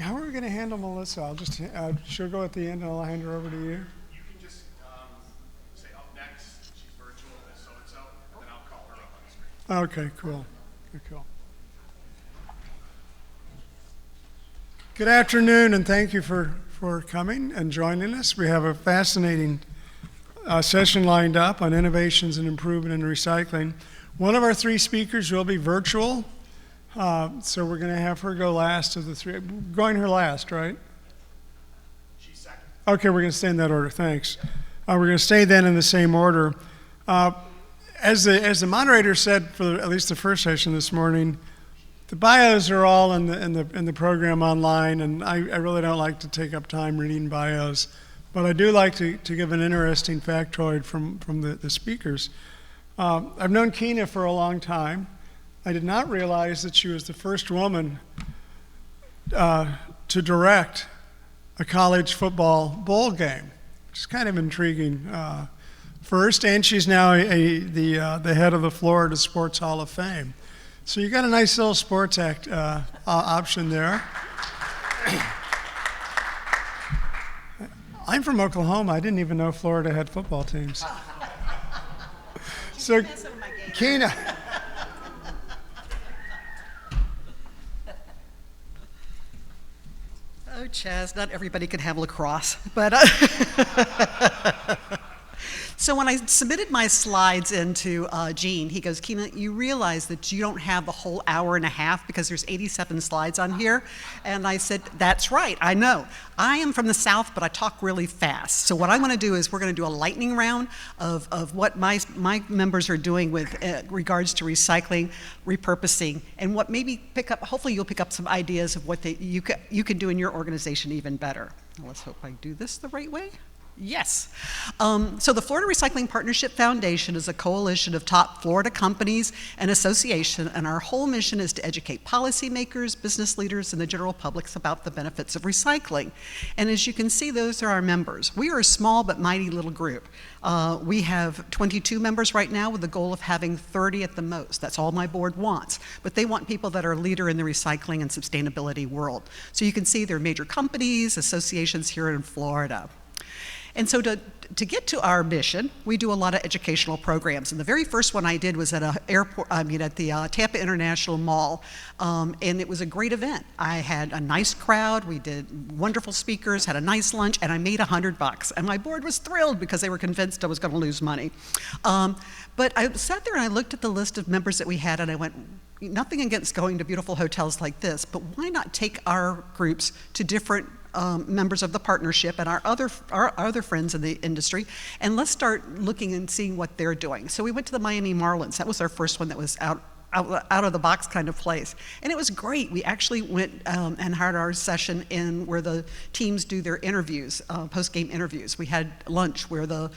How are we going to handle Melissa? I'll just she'll go at the end, and I'll hand her over to you. You can just say up next. She's virtual as so and so, and then I'll call her up on the screen. Okay, cool. Okay, cool. Good afternoon, and thank you for coming and joining us. We have a fascinating session lined up on innovations and improvement in recycling. One of our three speakers will be virtual. So we're going to have her go last of the three. Going her last, right? She's second. Okay, we're going to stay in that order. Thanks. We're going to stay then in the same order. As the moderator said for at least the first session this morning, the bios are all in the program online, and I really don't like to take up time reading bios, but I do like to give an interesting factoid from the speakers. I've known Keyna for a long time. I did not realize that she was the first woman to direct a college football bowl game, which is kind of intriguing. First, and she's now the head of the Florida Sports Hall of Fame. So you got a nice little sports act option there. I'm from Oklahoma. I didn't even know Florida had football teams. So, Keyna. Oh, Chaz, not everybody can have lacrosse, but so when I submitted my slides into Gene, he goes, Keyna, you realize that you don't have the whole hour and a half because there's 87 slides on here? And I said, that's right, I know. I am from the South, but I talk really fast. So what I'm going to do is we're going to do a lightning round of what my members are doing with regards to recycling, repurposing, and what maybe hopefully you'll pick up some ideas of what you can do in your organization even better. Let's hope I do this the right way. Yes. So the Florida Recycling Partnership Foundation is a coalition of top Florida companies and associations, and our whole mission is to educate policymakers, business leaders, and the general public about the benefits of recycling. And as you can see, those are our members. We are a small but mighty little group. We have 22 members right now with the goal of having 30 at the most. That's all my board wants. But they want people that are a leader in the recycling and sustainability world. So you can see there are major companies, associations here in Florida. And so to get to our mission, we do a lot of educational programs. And the very first one I did was at at the Tampa International Mall, and it was a great event. I had a nice crowd, we did wonderful speakers, had a nice lunch, and I made $100. And my board was thrilled because they were convinced I was going to lose money. But I sat there and I looked at the list of members that we had, and I went, nothing against going to beautiful hotels like this, but why not take our groups to different members of the partnership and our other friends in the industry, and let's start looking and seeing what they're doing. So we went to the Miami Marlins. That was our first one that was out of the box kind of place. And it was great. We actually went and had our session in where the teams do their interviews, post-game interviews. We had lunch where the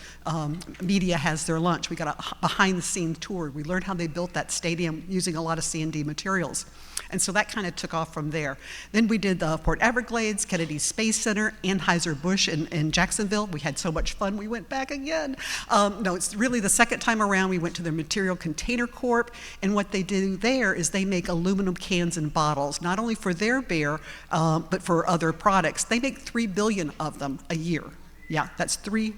media has their lunch. We got a behind-the-scenes tour. We learned how they built that stadium using a lot of C&D materials. And so that kind of took off from there. Then we did the Port Everglades, Kennedy Space Center, Anheuser-Busch in Jacksonville. We had so much fun, we went back again. No, it's really the second time around. We went to the Material Container Corp, and what they do there is they make aluminum cans and bottles, not only for their beer, but for other products. They make 3 billion of them a year. Yeah, that's 3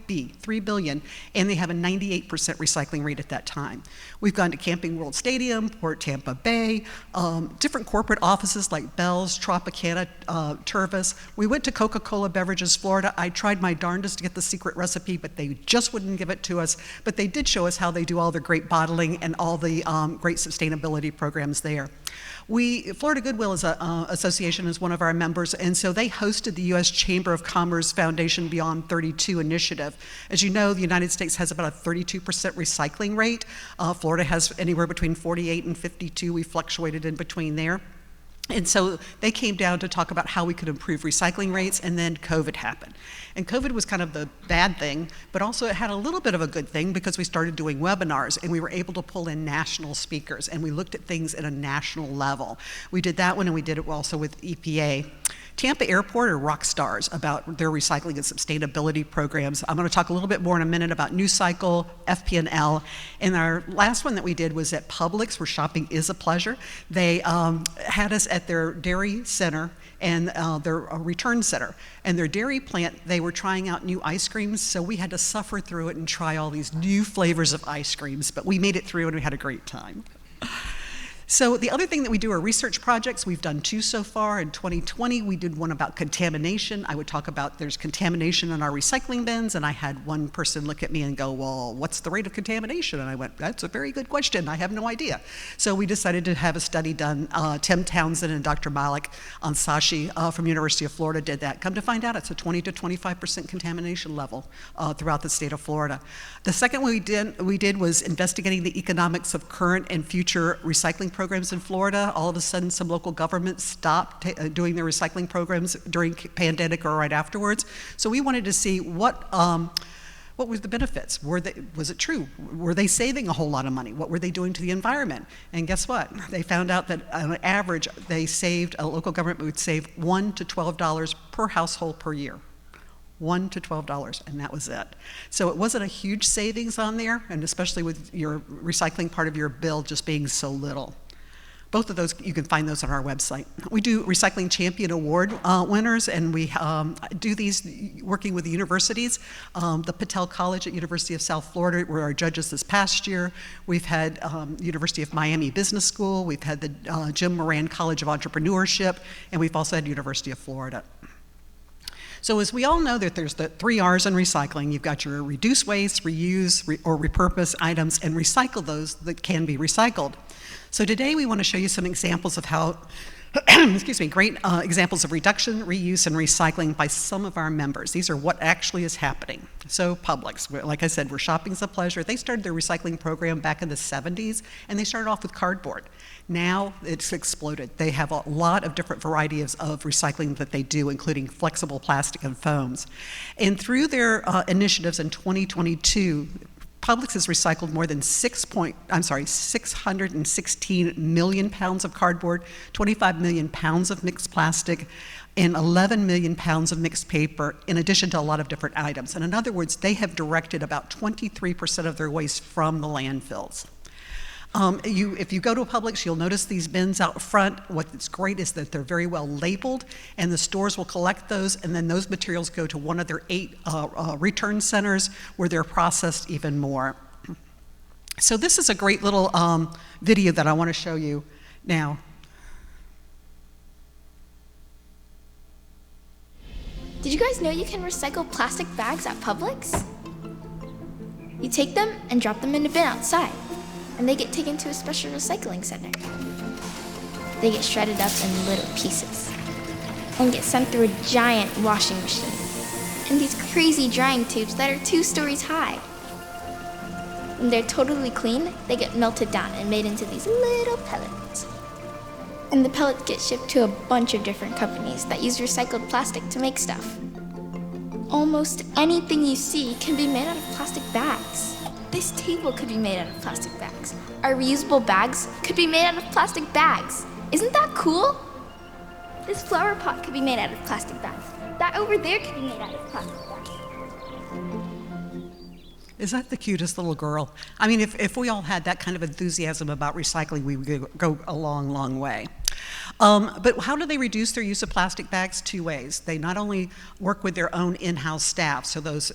billion, and they have a 98% recycling rate at that time. We've gone to Camping World Stadium, Port Tampa Bay, different corporate offices like Bell's, Tropicana, Tervis. We went to Coca-Cola Beverages Florida. I tried my darndest to get the secret recipe, but they just wouldn't give it to us. But they did show us how they do all their great bottling and all the great sustainability programs there. Florida Goodwill is association is one of our members, and so they hosted the U.S. Chamber of Commerce Foundation Beyond 32 initiative. As you know, the United States has about a 32% recycling rate. Florida has anywhere between 48 and 52. We fluctuated in between there. And so they came down to talk about how we could improve recycling rates, and then COVID happened. And COVID was kind of the bad thing, but also it had a little bit of a good thing because we started doing webinars and we were able to pull in national speakers and we looked at things at a national level. We did that one and we did it also with EPA. Tampa Airport are rock stars about their recycling and sustainability programs. I'm going to talk a little bit more in a minute about New Cycle, FP&L. And our last one that we did was at Publix, where shopping is a pleasure. They had us at their dairy center and their return center. And their dairy plant, they were trying out new ice creams, so we had to suffer through it and try all these new flavors of ice creams, but we made it through and we had a great time. So the other thing that we do are research projects. We've done 2 so far. In 2020, we did one about contamination. I would talk about there's contamination in our recycling bins, and I had one person look at me and go, well, what's the rate of contamination? And I went, that's a very good question. I have no idea. So we decided to have a study done. Tim Townsend and Dr. Malik Ansashi from University of Florida did that. Come to find out, it's a 20 to 25% contamination level throughout the state of Florida. The second one we did was investigating the economics of current and future recycling programs in Florida. All of a sudden, some local governments stopped doing their recycling programs during pandemic or right afterwards. So we wanted to see what were the benefits? Was it true? Were they saving a whole lot of money? What were they doing to the environment? And guess what? They found out that on average, a local government would save $1 to $12 per household per year. $1 to $12, and that was it. So it wasn't a huge savings on there, and especially with your recycling part of your bill just being so little. Both of those, you can find those on our website. We do Recycling Champion Award winners, and we do these working with the universities. The Patel College at University of South Florida were our judges this past year. We've had University of Miami Business School. We've had the Jim Moran College of Entrepreneurship, and we've also had University of Florida. So as we all know that there's the 3 R's in recycling. You've got your reduce waste, reuse, or repurpose items, and recycle those that can be recycled. So today we want to show you some examples of how, great examples of reduction, reuse, and recycling by some of our members. These are what actually is happening. So Publix, like I said, where shopping's a pleasure. They started their recycling program back in the 70s, and they started off with cardboard. Now it's exploded. They have a lot of different varieties of recycling that they do, including flexible plastic and foams. And through their initiatives in 2022, Publix has recycled more than 616 million pounds of cardboard, 25 million pounds of mixed plastic, and 11 million pounds of mixed paper, in addition to a lot of different items. And in other words, they have directed about 23% of their waste from the landfills. If you go to a Publix, you'll notice these bins out front. What's great is that they're very well labeled, and the stores will collect those, and then those materials go to one of their 8 return centers where they're processed even more. So this is a great little video that I want to show you now. Did you guys know you can recycle plastic bags at Publix? You take them and drop them in a bin outside, and they get taken to a special recycling center. They get shredded up in little pieces and get sent through a giant washing machine and these crazy drying tubes that are 2 stories high. When they're totally clean, they get melted down and made into these little pellets. And the pellets get shipped to a bunch of different companies that use recycled plastic to make stuff. Almost anything you see can be made out of plastic bags. This table could be made out of plastic bags. Our reusable bags could be made out of plastic bags. Isn't that cool? This flower pot could be made out of plastic bags. That over there could be made out of plastic bags. Is that the cutest little girl? I mean, if we all had that kind of enthusiasm about recycling, we would go a long, long way. But how do they reduce their use of plastic bags? 2 ways. They not only work with their own in-house staff, so those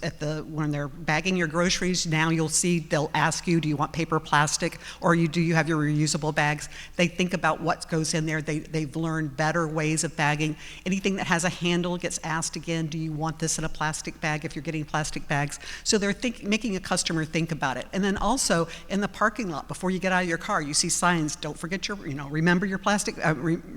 when they're bagging your groceries, now you'll see they'll ask you, do you want paper, plastic, or do you have your reusable bags? They think about what goes in there. They've learned better ways of bagging. Anything that has a handle gets asked again, do you want this in a plastic bag if you're getting plastic bags? So they're making a customer think about it. And then also in the parking lot, before you get out of your car, you see signs, don't forget your, remember your plastic,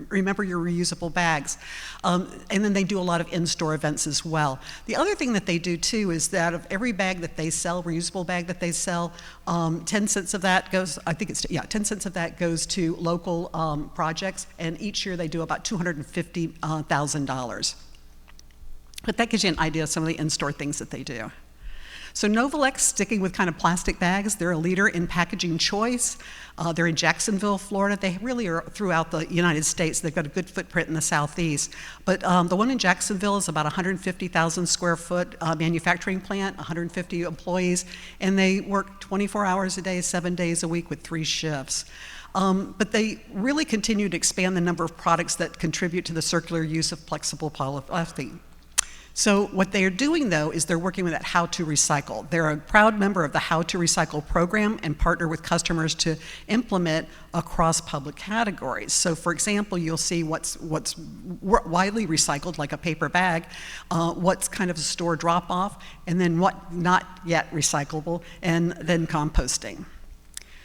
remember your reusable bags. And then they do a lot of in-store events as well. The other thing that they do too is that of every bag that they sell, reusable bag that they sell, 10 cents of that goes, 10 cents of that goes to local projects, and each year they do about $250,000. But that gives you an idea of some of the in-store things that they do. So Novolex, sticking with kind of plastic bags, they're a leader in packaging choice. They're in Jacksonville, Florida. They really are throughout the United States. They've got a good footprint in the Southeast. But the one in Jacksonville is about 150,000 square foot manufacturing plant, 150 employees, and they work 24 hours a day, 7 days a week with 3 shifts. But they really continue to expand the number of products that contribute to the circular use of flexible polypropylene. So what they are doing, though, is they're working with that How to Recycle. They're a proud member of the How to Recycle program and partner with customers to implement across public categories. So, for example, you'll see what's widely recycled, like a paper bag, what's kind of a store drop-off, and then what not yet recyclable, and then composting.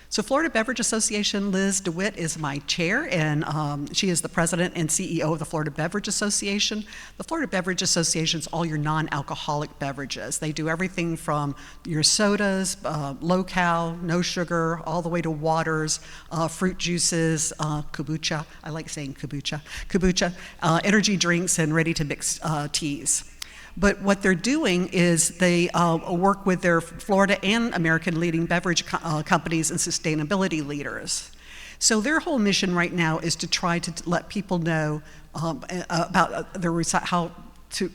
So Florida Beverage Association, Liz DeWitt is my chair, and she is the president and CEO of the Florida Beverage Association. The Florida Beverage Association is all your non-alcoholic beverages. They do everything from your sodas, low-cal, no sugar, all the way to waters, fruit juices, kombucha, I like saying kombucha, energy drinks, and ready-to-mix teas. But what they're doing is they work with their Florida and American leading beverage companies and sustainability leaders. So their whole mission right now is to try to let people know about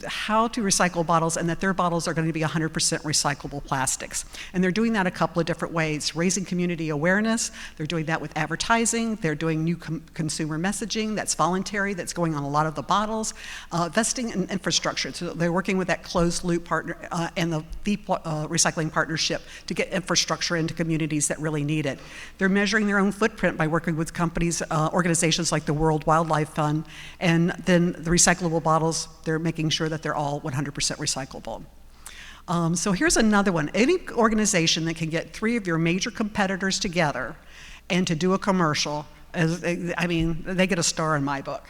how to recycle bottles, and that their bottles are going to be 100% recyclable plastics. And they're doing that a couple of different ways: raising community awareness. They're doing that with advertising. They're doing new consumer messaging that's voluntary, that's going on a lot of the bottles. Investing in infrastructure. So they're working with that closed loop partner and the recycling partnership to get infrastructure into communities that really need it. They're measuring their own footprint by working with companies, organizations like the World Wildlife Fund, and then the recyclable bottles, they're making sure that they're all 100% recyclable. So here's another one. Any organization that can get 3 of your major competitors together and to do a commercial, I mean, they get a star in my book.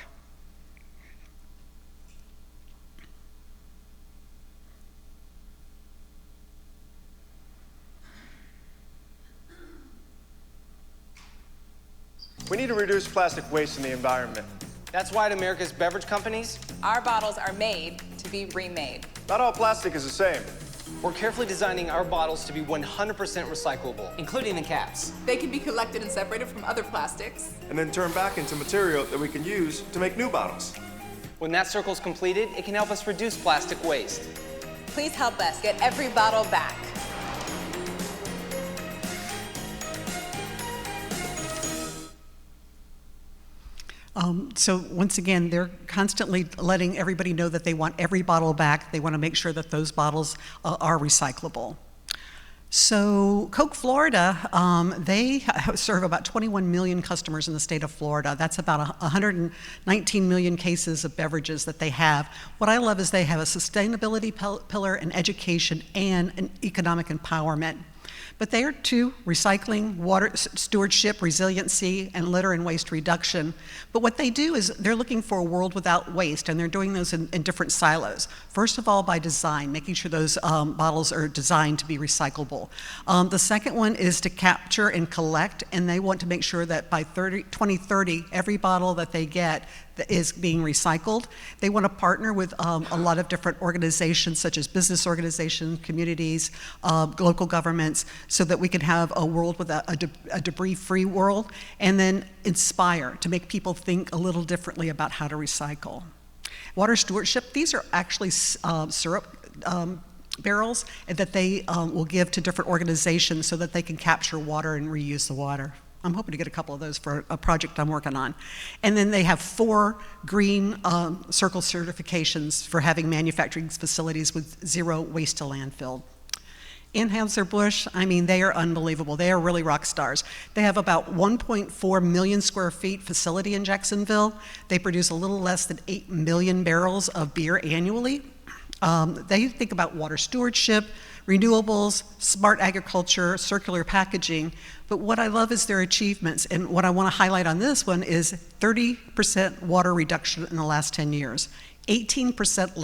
We need to reduce plastic waste in the environment. That's why at America's beverage companies, our bottles are made to be remade. Not all plastic is the same. we're carefully designing our bottles to be 100% recyclable, including the caps. They can be collected and separated from other plastics. And then turned back into material that we can use to make new bottles. When that circle's completed, it can help us reduce plastic waste. Please help us get every bottle back. So once again, they're constantly letting everybody know that they want every bottle back. They want to make sure that those bottles are recyclable. So Coke Florida, they serve about 21 million customers in the state of Florida. That's about 119 million cases of beverages that they have. What I love is they have a sustainability pillar, an education, and an economic empowerment. But they are too: recycling, water stewardship, resiliency, and litter and waste reduction. But what they do is they're looking for a world without waste, and they're doing those in different silos. First of all, by design, making sure those bottles are designed to be recyclable. The second one is to capture and collect, and they want to make sure that by 2030, every bottle that they get is being recycled. They want to partner with a lot of different organizations, such as business organizations, communities, local governments, so that we can have a world with a debris-free world, and then inspire to make people think a little differently about how to recycle. Water stewardship, these are actually syrup barrels that they will give to different organizations so that they can capture water and reuse the water. I'm hoping to get a couple of those for a project I'm working on. And then they have 4 green circle certifications for having manufacturing facilities with 0 waste to landfill. Anheuser-Busch, I mean, they are unbelievable. They are really rock stars. They have about 1.4 million square feet facility in Jacksonville. They produce a little less than 8 million barrels of beer annually. They think about water stewardship, renewables, smart agriculture, circular packaging. But what I love is their achievements. And what I want to highlight on this one is 30% water reduction in the last 10 years. 18%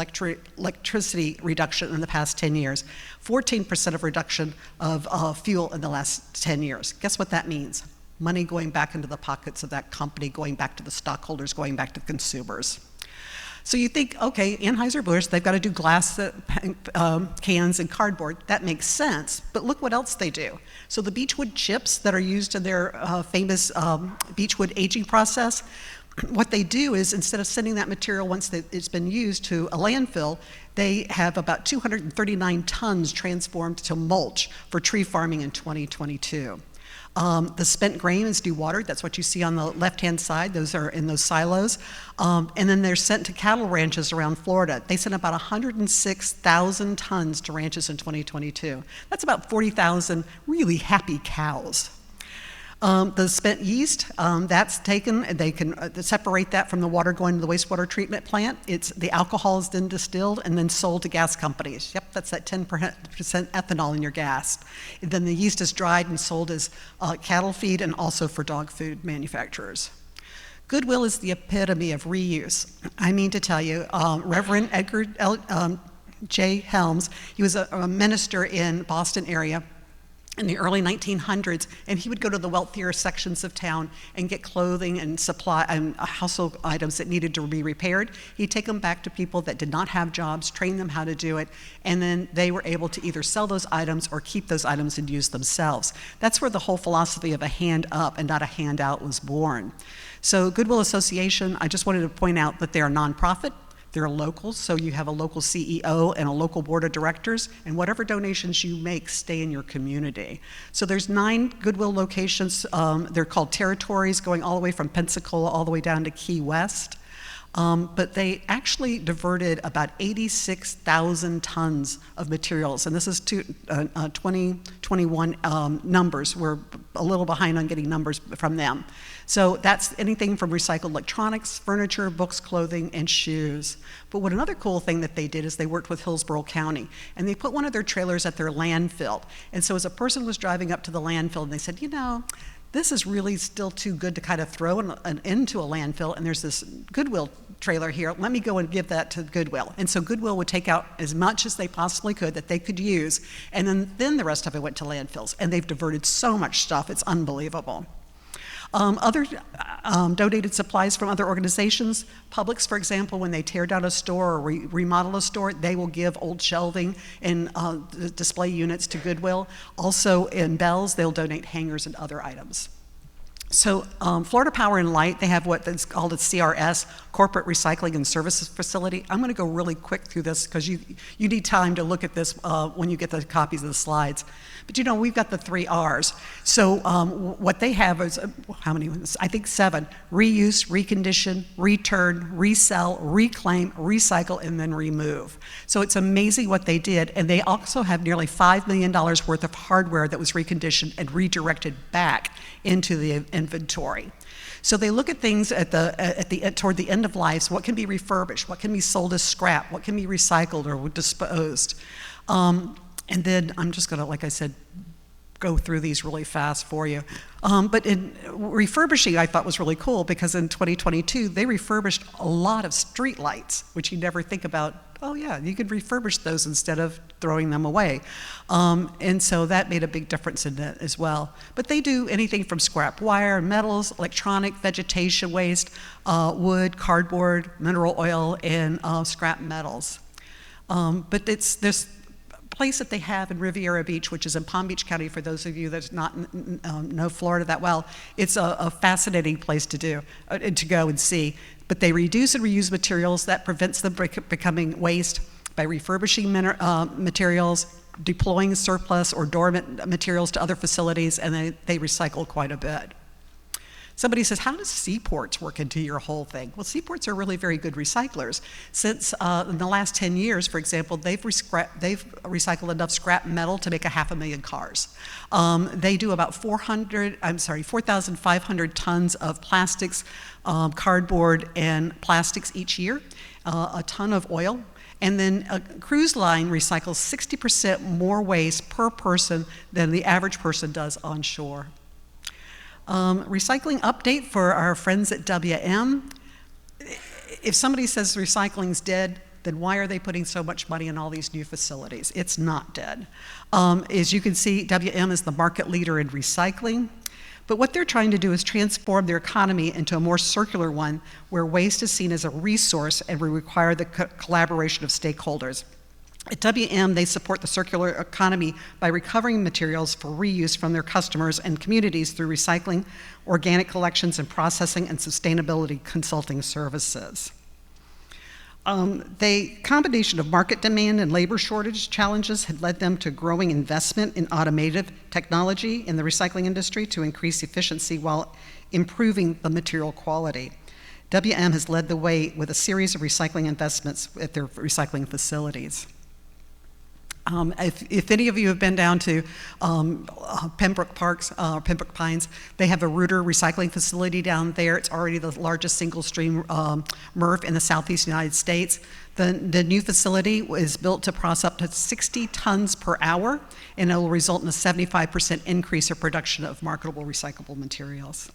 electricity reduction in the past 10 years, 14% of reduction of fuel in the last 10 years. Guess what that means? Money going back into the pockets of that company, going back to the stockholders, going back to the consumers. So you think, okay, Anheuser-Busch, they've got to do glass cans and cardboard. That makes sense, but look what else they do. So the beechwood chips that are used in their famous beechwood aging process, what they do is instead of sending that material once it's been used to a landfill, they have about 239 tons transformed to mulch for tree farming in 2022. The spent grain is dewatered. That's what you see on the left-hand side. Those are in those silos. And then they're sent to cattle ranches around Florida. They sent about 106,000 tons to ranches in 2022. That's about 40,000 really happy cows. The spent yeast, that's taken, they can separate that from the water going to the wastewater treatment plant. The alcohol is then distilled and then sold to gas companies. Yep, that's that 10% ethanol in your gas. And then the yeast is dried and sold as cattle feed and also for dog food manufacturers. Goodwill is the epitome of reuse. I mean to tell you, Reverend Edgar J. Helms, he was a minister in Boston area in the early 1900s, and he would go to the wealthier sections of town and get clothing and supply and household items that needed to be repaired. He'd take them back to people that did not have jobs, train them how to do it, and then they were able to either sell those items or keep those items and use themselves. That's where the whole philosophy of a hand up and not a handout was born. So Goodwill Association, I just wanted to point out that they're a nonprofit. They're local, so you have a local CEO and a local board of directors, and whatever donations you make stay in your community. So there's 9 Goodwill locations. They're called territories, going all the way from Pensacola all the way down to Key West. But they actually diverted about 86,000 tons of materials, and this is 2021 numbers. We're a little behind on getting numbers from them. So that's anything from recycled electronics, furniture, books, clothing, and shoes. But what another cool thing that they did is they worked with Hillsborough County, and they put one of their trailers at their landfill. And so as a person was driving up to the landfill, and they said, you know, this is really still too good to kind of throw into a landfill, and there's this Goodwill trailer here. Let me go and give that to Goodwill. And so Goodwill would take out as much as they possibly could that they could use, and then the rest of it went to landfills. And they've diverted so much stuff, it's unbelievable. Other donated supplies from other organizations, Publix, for example, when they tear down a store or remodel a store, they will give old shelving and display units to Goodwill. Also in Bell's, they'll donate hangers and other items. So Florida Power and Light, they have what's called a CRS, Corporate Recycling and Services Facility. I'm going to go really quick through this because you need time to look at this when you get the copies of the slides. But you know, we've got the 3 R's. So what they have is, how many? I think 7. Reuse, recondition, return, resell, reclaim, recycle, and then remove. So it's amazing what they did. And they also have nearly $5 million worth of hardware that was reconditioned and redirected back into the inventory. So they look at things toward the end of life. So what can be refurbished? What can be sold as scrap? What can be recycled or disposed? And then I'm just going to, like I said, go through these really fast for you. But in refurbishing, I thought was really cool because in 2022, they refurbished a lot of street lights, which you never think about. Oh yeah, you could refurbish those instead of throwing them away. And so that made a big difference in that as well. But they do anything from scrap wire, metals, electronic, vegetation waste, wood, cardboard, mineral oil, and scrap metals. But it's this place that they have in Riviera Beach, which is in Palm Beach County, for those of you that know Florida that well. It's a fascinating place to go and see. But they reduce and reuse materials. That prevents them becoming waste by refurbishing materials, deploying surplus or dormant materials to other facilities, and they recycle quite a bit. Somebody says, how does seaports work into your whole thing? Well, seaports are really very good recyclers. Since in the last 10 years, for example, they've recycled enough scrap metal to make 500,000 cars. They do about 4,500 tons of plastics, cardboard, and plastics each year, a ton of oil. And then a cruise line recycles 60% more waste per person than the average person does on shore. Recycling update for our friends at WM. If somebody says recycling's dead, then why are they putting so much money in all these new facilities? It's not dead. As you can see, WM is the market leader in recycling, But what they're trying to do is transform their economy into a more circular one where waste is seen as a resource and we require the collaboration of stakeholders. At WM, they support the circular economy by recovering materials for reuse from their customers and communities through recycling, organic collections and processing, and sustainability consulting services. The combination of market demand and labor shortage challenges had led them to growing investment in automated technology in the recycling industry to increase efficiency while improving the material quality. WM has led the way with a series of recycling investments at their recycling facilities. If any of you have been down to Pembroke Pines, they have a Rooter recycling facility down there. It's already the largest single-stream MRF in the southeast United States. The new facility is built to process up to 60 tons per hour, and it will result in a 75% increase in production of marketable recyclable materials.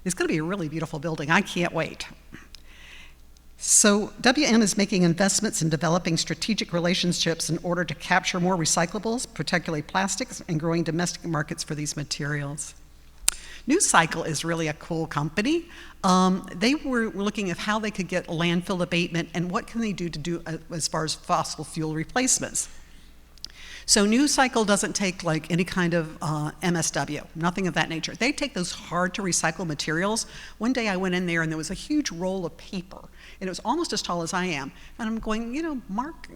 It's going to be a really beautiful building. I can't wait. So WM is making investments in developing strategic relationships in order to capture more recyclables, particularly plastics, and growing domestic markets for these materials. New Cycle is really a cool company. They were looking at how they could get landfill abatement and what can they do as far as fossil fuel replacements. So New Cycle doesn't take like any kind of MSW, nothing of that nature. They take those hard to recycle materials. One day I went in there and there was a huge roll of paper, and it was almost as tall as I am. And I'm going, you know, Mark,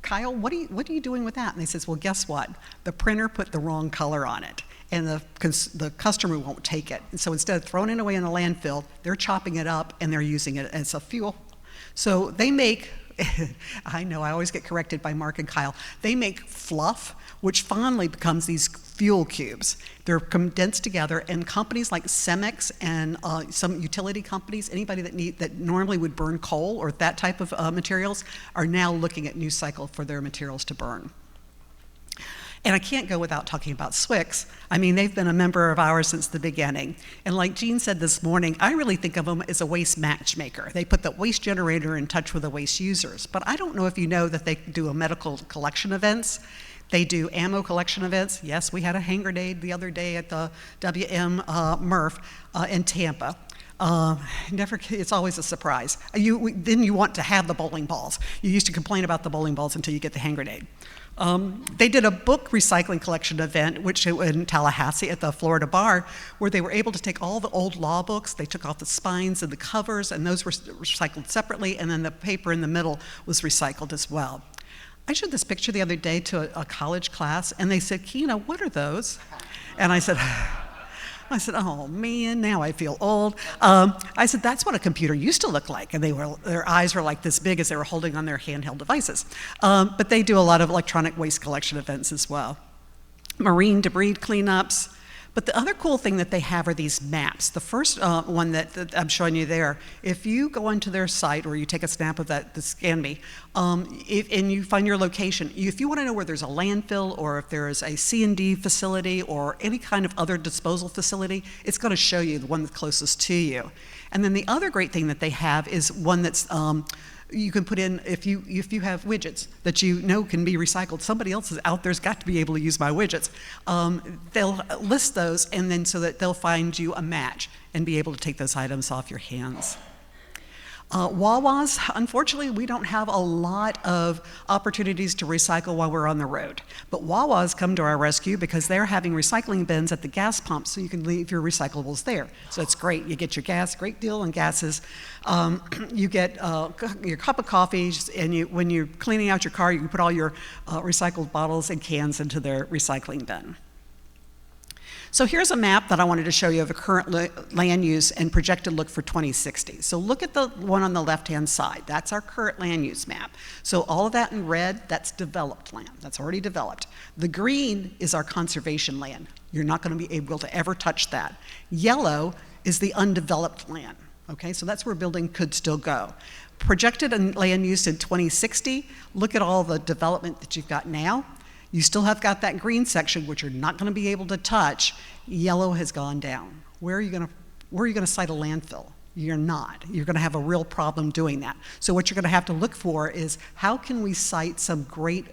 Kyle, what are you doing with that? And they says, well, guess what? The printer put the wrong color on it, and the customer won't take it. And so instead of throwing it away in a landfill, they're chopping it up and they're using it as a fuel. So they make, I know, I always get corrected by Mark and Kyle. They make fluff, which finally becomes these fuel cubes. They're condensed together, and companies like Cemex and some utility companies, anybody that normally would burn coal or that type of materials, are now looking at New Cycle for their materials to burn. And I can't go without talking about Swix. I mean, they've been a member of ours since the beginning. And like Jean said this morning, I really think of them as a waste matchmaker. They put the waste generator in touch with the waste users. But I don't know if you know that they do a medical collection events. They do ammo collection events. Yes, we had a hand grenade the other day at the WM MRF in Tampa. It's always a surprise. Then you want to have the bowling balls. You used to complain about the bowling balls until you get the hand grenade. They did a book recycling collection event, which in Tallahassee at the Florida Bar, where they were able to take all the old law books. They took off the spines and the covers, and those were recycled separately, and then the paper in the middle was recycled as well. I showed this picture the other day to a college class, and they said, Keyna, what are those? And I said, oh man, now I feel old. I said, that's what a computer used to look like. And their eyes were like this big as they were holding on their handheld devices. But they do a lot of electronic waste collection events as well. Marine debris cleanups. But the other cool thing that they have are these maps. The first one that I'm showing you there, if you go onto their site or you take a snap of that, the scan me, and you find your location, if you want to know where there's a landfill or if there is a C&D facility or any kind of other disposal facility, it's going to show you the one that's closest to you. And then the other great thing that they have is one that's you can put in, if you have widgets that you know can be recycled, somebody else is out there's got to be able to use my widgets. They'll list those, and then so that they'll find you a match and be able to take those items off your hands. Wawas, unfortunately, we don't have a lot of opportunities to recycle while we're on the road. But Wawas come to our rescue because they're having recycling bins at the gas pumps so you can leave your recyclables there. So it's great. You get your gas, great deal on gases. You get your cup of coffee, and when you're cleaning out your car, you can put all your recycled bottles and cans into their recycling bin. So here's a map that I wanted to show you of a current land use and projected look for 2060. So look at the one on the left-hand side. That's our current land use map. So all of that in red, that's developed land. That's already developed. The green is our conservation land. You're not going to be able to ever touch that. Yellow is the undeveloped land. Okay, so that's where building could still go. Projected in land use in 2060, look at all the development that you've got now. You still have got that green section, which you're not going to be able to touch. Yellow has gone down. Where are you going to site a landfill? You're not. You're going to have a real problem doing that. So what you're going to have to look for is how can we site some great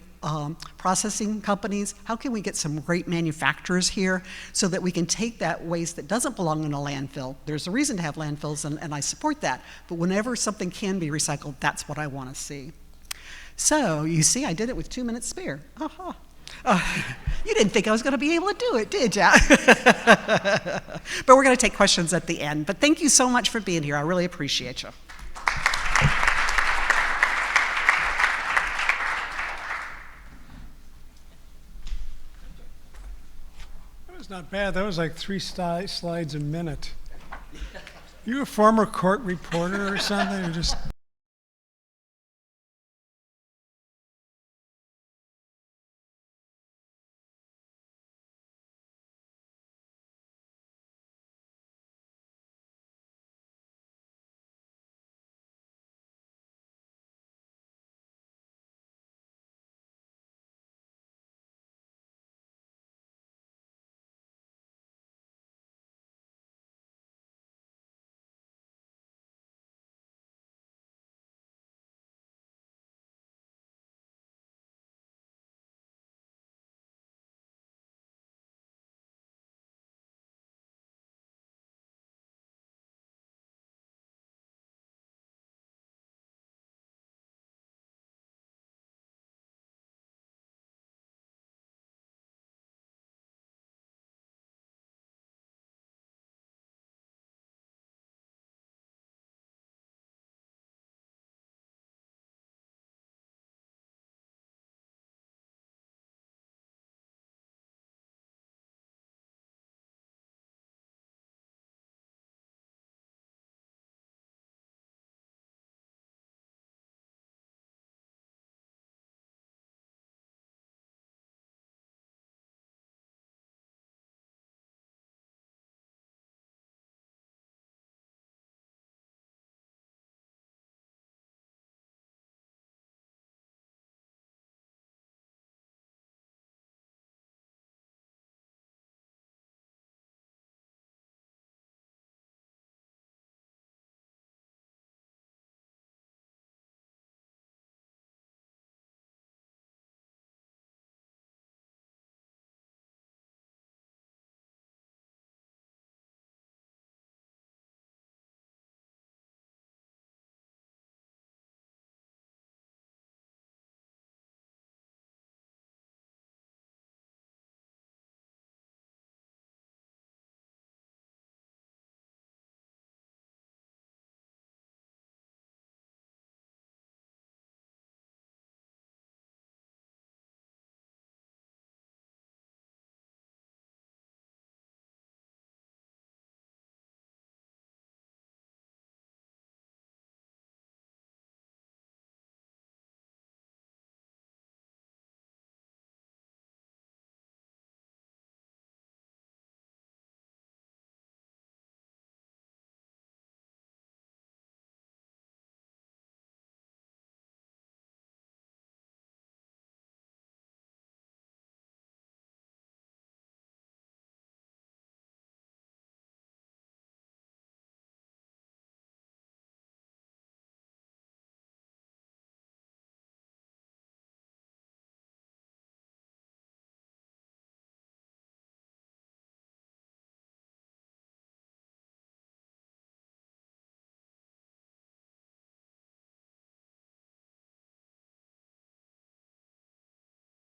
processing companies? How can we get some great manufacturers here so that we can take that waste that doesn't belong in a landfill? There's a reason to have landfills, and I support that. But whenever something can be recycled, that's what I want to see. So, you see, I did it with 2 minutes spare. You didn't think I was going to be able to do it, did ya? But we're going to take questions at the end. But thank you so much for being here. I really appreciate you. That was not bad. That was like 3 slides a minute. You a former court reporter or something? Or just